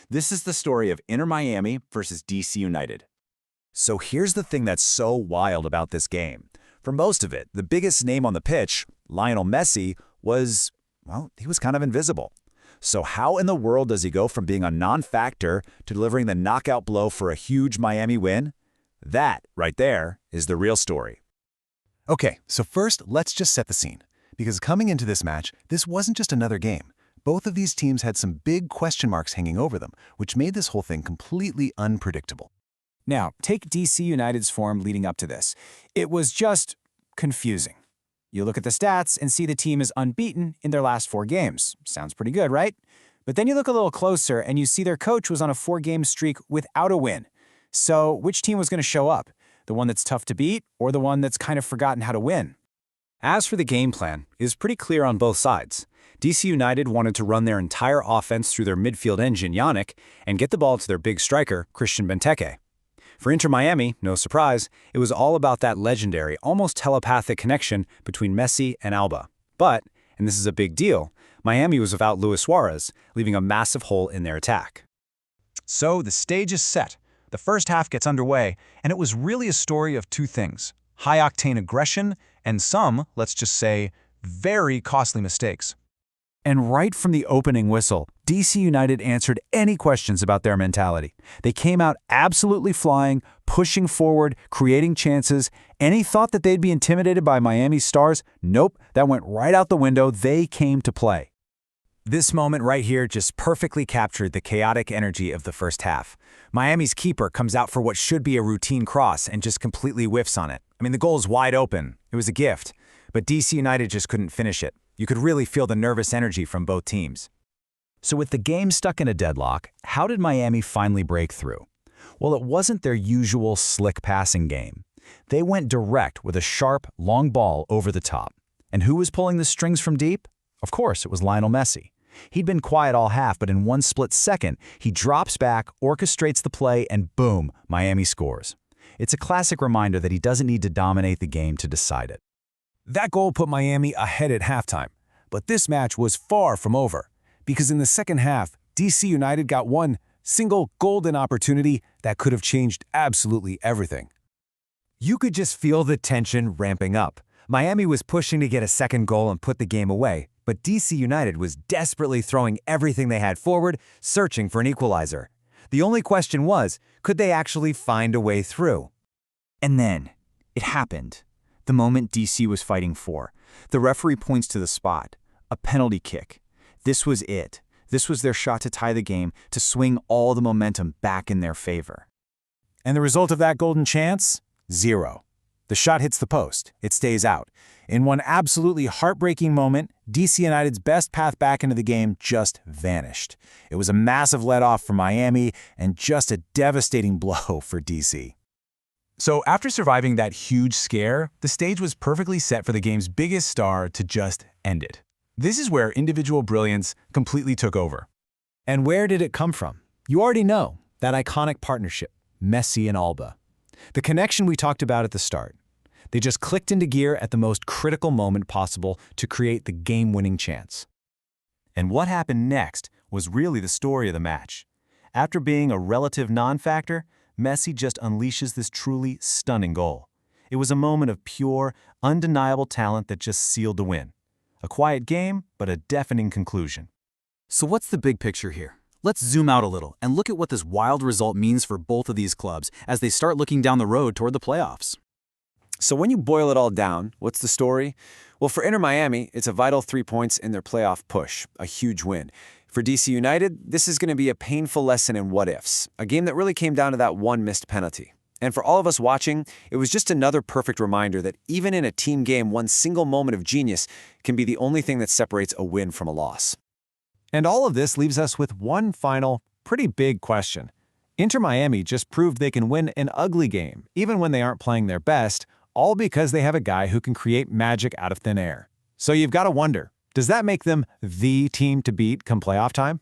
This is the story of Inter Miami versus DC United. So here's the thing that's so wild about this game. For most of it, the biggest name on the pitch, Lionel Messi, he was kind of invisible. So how in the world does he go from being a non-factor to delivering the knockout blow for a huge Miami win? That, right there, is the real story. Okay, so first, let's just set the scene. Because coming into this match, this wasn't just another game. Both of these teams had some big question marks hanging over them, which made this whole thing completely unpredictable. Now, take DC United's form leading up to this. It was just confusing. You look at the stats and see the team is unbeaten in their last 4 games. Sounds pretty good, right? But then you look a little closer and you see their coach was on a 4-game streak without a win. So which team was going to show up? The one that's tough to beat or the one that's kind of forgotten how to win? As for the game plan, it is pretty clear on both sides. DC United wanted to run their entire offense through their midfield engine, Yannick, and get the ball to their big striker, Christian Benteke. For Inter Miami, no surprise, it was all about that legendary, almost telepathic connection between Messi and Alba. But, and this is a big deal, Miami was without Luis Suárez, leaving a massive hole in their attack. So the stage is set. The first half gets underway, and it was really a story of 2 things: high-octane aggression and some, let's just say, very costly mistakes. And right from the opening whistle, DC United answered any questions about their mentality. They came out absolutely flying, pushing forward, creating chances. Any thought that they'd be intimidated by Miami's stars? Nope, that went right out the window. They came to play. This moment right here just perfectly captured the chaotic energy of the first half. Miami's keeper comes out for what should be a routine cross and just completely whiffs on it. I mean, the goal's wide open. It was a gift. But DC United just couldn't finish it. You could really feel the nervous energy from both teams. So with the game stuck in a deadlock, how did Miami finally break through? Well, it wasn't their usual slick passing game. They went direct with a sharp, long ball over the top. And who was pulling the strings from deep? Of course, it was Lionel Messi. He'd been quiet all half, but in one split second, he drops back, orchestrates the play, and boom, Miami scores. It's a classic reminder that he doesn't need to dominate the game to decide it. That goal put Miami ahead at halftime, but this match was far from over, because in the second half, DC United got one single golden opportunity that could have changed absolutely everything. You could just feel the tension ramping up. Miami was pushing to get a second goal and put the game away, but DC United was desperately throwing everything they had forward, searching for an equalizer. The only question was, could they actually find a way through? And then, it happened. The moment DC was fighting for. The referee points to the spot. A penalty kick. This was it. This was their shot to tie the game, to swing all the momentum back in their favor. And the result of that golden chance? 0. The shot hits the post. It stays out. In one absolutely heartbreaking moment, DC United's best path back into the game just vanished. It was a massive let-off for Miami and just a devastating blow for DC. So after surviving that huge scare, the stage was perfectly set for the game's biggest star to just end it. This is where individual brilliance completely took over. And where did it come from? You already know, that iconic partnership, Messi and Alba. The connection we talked about at the start. They just clicked into gear at the most critical moment possible to create the game-winning chance. And what happened next was really the story of the match. After being a relative non-factor, Messi just unleashes this truly stunning goal. It was a moment of pure, undeniable talent that just sealed the win. A quiet game, but a deafening conclusion. So what's the big picture here? Let's zoom out a little and look at what this wild result means for both of these clubs as they start looking down the road toward the playoffs. So when you boil it all down, what's the story? Well, for Inter Miami, it's a vital 3 points in their playoff push, a huge win. For DC United, this is going to be a painful lesson in what-ifs, a game that really came down to that one missed penalty. And for all of us watching, it was just another perfect reminder that even in a team game, one single moment of genius can be the only thing that separates a win from a loss. And all of this leaves us with one final, pretty big question. Inter Miami just proved they can win an ugly game, even when they aren't playing their best, all because they have a guy who can create magic out of thin air. So you've got to wonder, does that make them the team to beat come playoff time?